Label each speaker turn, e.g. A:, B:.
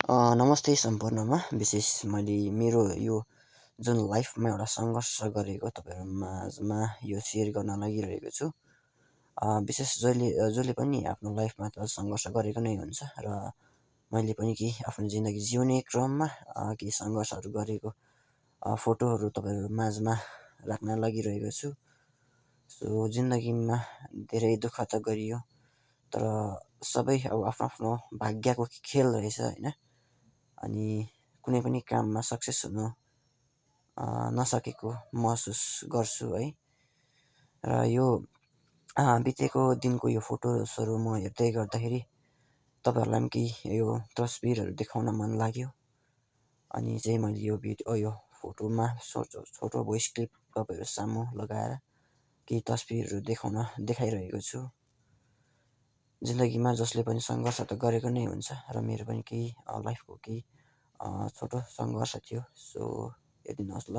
A: नमस्ते सम्पूर्णमा। विशेष मैले मेरो यो जुन लाइफमा एउटा सङ्घर्ष गरेको तपाईँहरू माझमा यो सेयर गर्न लागिरहेको छु। विशेष जसले पनि आफ्नो लाइफमा त सङ्घर्ष गरेको नै हुन्छ र मैले पनि केही आफ्नो जिन्दगी जिउने क्रममा केही सङ्घर्षहरू गरेको फोटोहरू तपाईँहरू माझमा राख्न लागिरहेको छु। सो जिन्दगीमा धेरै दुःख त गरियो, तर सबै अब आफ्नो आफ्नो भाग्यको खेल रहेछ होइन। अनि कुनै पनि काममा सक्सेस हुनु नसकेको महसुस गर्छु है। र यो बितेको दिनको यो फोटोजहरू म हेर्दै गर्दाखेरि तपाईँहरूलाई पनि केही यो तस्बिरहरू देखाउन मन लाग्यो। अनि चाहिँ मैले यो फोटोमा छोटो भोइस क्लिप तपाईँहरू सामु लगाएर केही तस्बिरहरू देखाइरहेको छु। जिन्दगीमा जसले पनि सङ्घर्ष त गरेको नै हुन्छ र मेरो पनि केही लाइफको केही छोटो सङ्घर्ष थियो। सो हेरिदिनुहोस् ल।